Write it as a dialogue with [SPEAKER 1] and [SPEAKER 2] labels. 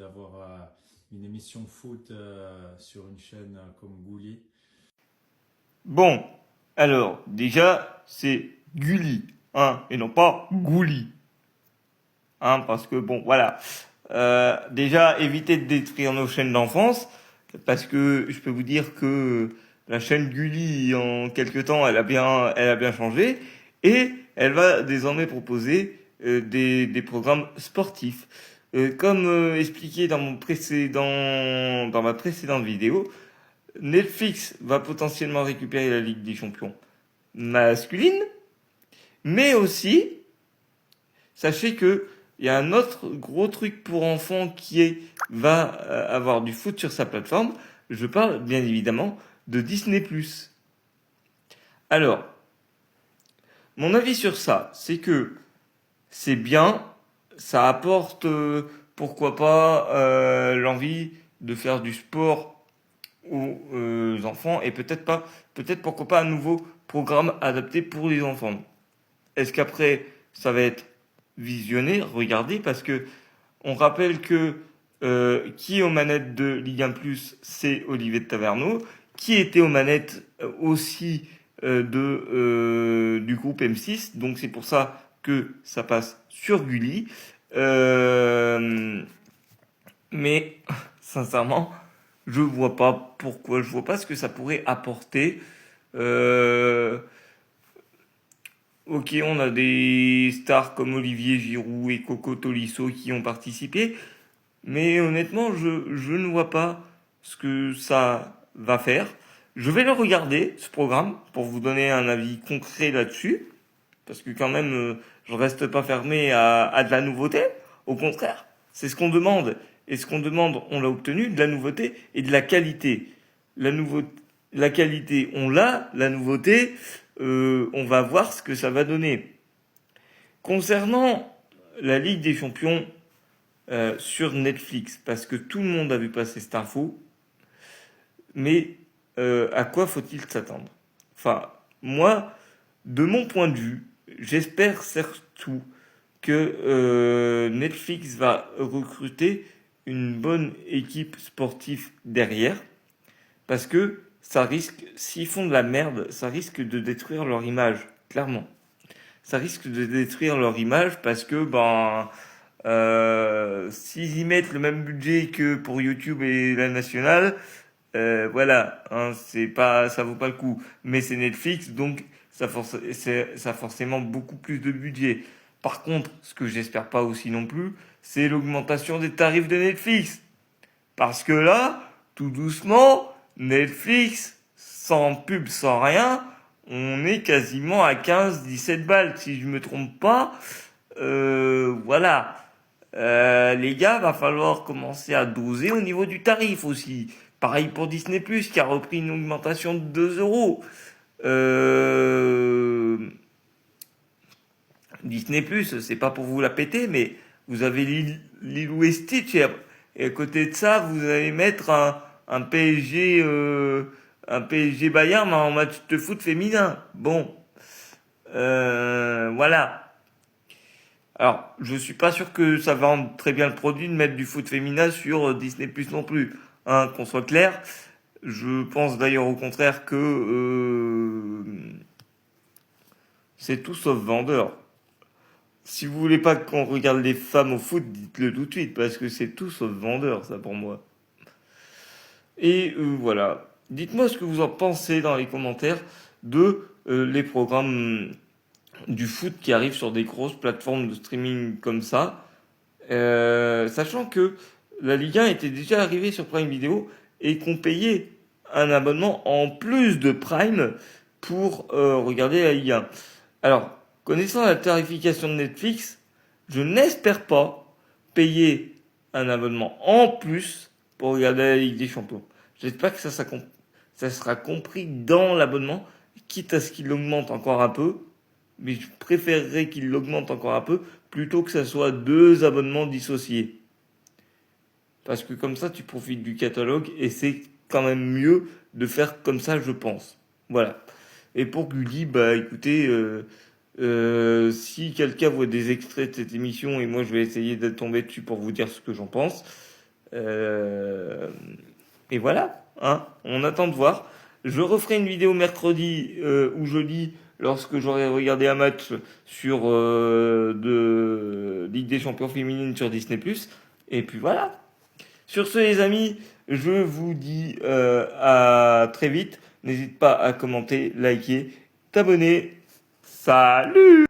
[SPEAKER 1] d'avoir une émission foot sur une chaîne comme Gulli.
[SPEAKER 2] Bon, alors, déjà, c'est Gulli, hein, et non pas Gouli, hein, parce que bon, voilà. Déjà, évitez de détruire nos chaînes d'enfance, parce que je peux vous dire que la chaîne Gulli, en quelque temps, elle a bien changé, et elle va désormais proposer des programmes sportifs. Comme expliqué dans ma précédente vidéo, Netflix va potentiellement récupérer la Ligue des Champions masculine, mais aussi, sachez que il y a un autre gros truc pour enfants va avoir du foot sur sa plateforme. Je parle bien évidemment de Disney+. Alors, mon avis sur ça, c'est que c'est bien, ça apporte, pourquoi pas, l'envie de faire du sport aux enfants et peut-être pourquoi pas un nouveau programme adapté pour les enfants. Est-ce qu'après ça va être visionné, regardé, parce que on rappelle que qui est aux manettes de Ligue 1 Plus, c'est Olivier de Taverneau, qui était aux manettes aussi du groupe M6, donc c'est pour ça que ça passe sur Gulli. Mais sincèrement, je vois pas pourquoi, je vois pas ce que ça pourrait apporter. Euh, ok, on a des stars comme Olivier Giroud et Coco Tolisso qui ont participé, mais honnêtement, je ne vois pas ce que ça va faire. Je vais le regarder, ce programme, pour vous donner un avis concret là-dessus, parce que quand même, je reste pas fermé à de la nouveauté. Au contraire, c'est ce qu'on demande. Et ce qu'on demande, on l'a obtenu, de la nouveauté et de la qualité. La, nouveau, la qualité, on l'a. La nouveauté, on va voir ce que ça va donner. Concernant la Ligue des Champions sur Netflix, parce que tout le monde a vu passer cette info, mais à quoi faut-il s'attendre? Enfin, moi, de mon point de vue, j'espère surtout que Netflix va recruter une bonne équipe sportive derrière, parce que ça risque, s'ils font de la merde, ça risque de détruire leur image, clairement. Ça risque de détruire leur image parce que s'ils y mettent le même budget que pour YouTube et la nationale, voilà, hein, ça vaut pas le coup. Mais c'est Netflix, donc ça a forcément beaucoup plus de budget. Par contre, ce que j'espère pas aussi non plus, c'est l'augmentation des tarifs de Netflix. Parce que là, tout doucement, Netflix, sans pub, sans rien, on est quasiment à 15-17 balles, si je me trompe pas. Voilà. Les gars, va falloir commencer à doser au niveau du tarif aussi. Pareil pour Disney+, qui a repris une augmentation de 2 euros. Euh, Disney+, c'est pas pour vous la péter, mais vous avez Lilo et Stitch, et à côté de ça, vous allez mettre un PSG, un PSG Bayern en match de foot féminin. Bon, voilà. Alors, je suis pas sûr que ça vende très bien le produit de mettre du foot féminin sur Disney Plus non plus. Hein, qu'on soit clair. Je pense d'ailleurs au contraire que c'est tout sauf vendeur. Si vous voulez pas qu'on regarde les femmes au foot, dites-le tout de suite, parce que c'est tout sauf vendeur, ça pour moi. Et voilà. Dites-moi ce que vous en pensez dans les commentaires de les programmes du foot qui arrivent sur des grosses plateformes de streaming comme ça. Sachant que la Ligue 1 était déjà arrivée sur Prime Video et qu'on payait un abonnement en plus de Prime pour regarder la Ligue 1. Alors, connaissant la tarification de Netflix, je n'espère pas payer un abonnement en plus pour regarder la Ligue des Champions. J'espère que ça sera compris dans l'abonnement, quitte à ce qu'il augmente encore un peu, mais je préférerais qu'il l'augmente encore un peu plutôt que ça soit deux abonnements dissociés. Parce que comme ça, tu profites du catalogue et c'est quand même mieux de faire comme ça, je pense. Voilà. Et pour Gulli, bah écoutez, si quelqu'un voit des extraits de cette émission et moi je vais essayer de tomber dessus pour vous dire ce que j'en pense, Et voilà, hein, on attend de voir. Je referai une vidéo mercredi ou jeudi lorsque j'aurai regardé un match sur de Ligue des Champions féminine sur Disney+. Et puis voilà. Sur ce, les amis, je vous dis à très vite. N'hésite pas à commenter, liker, t'abonner. Salut!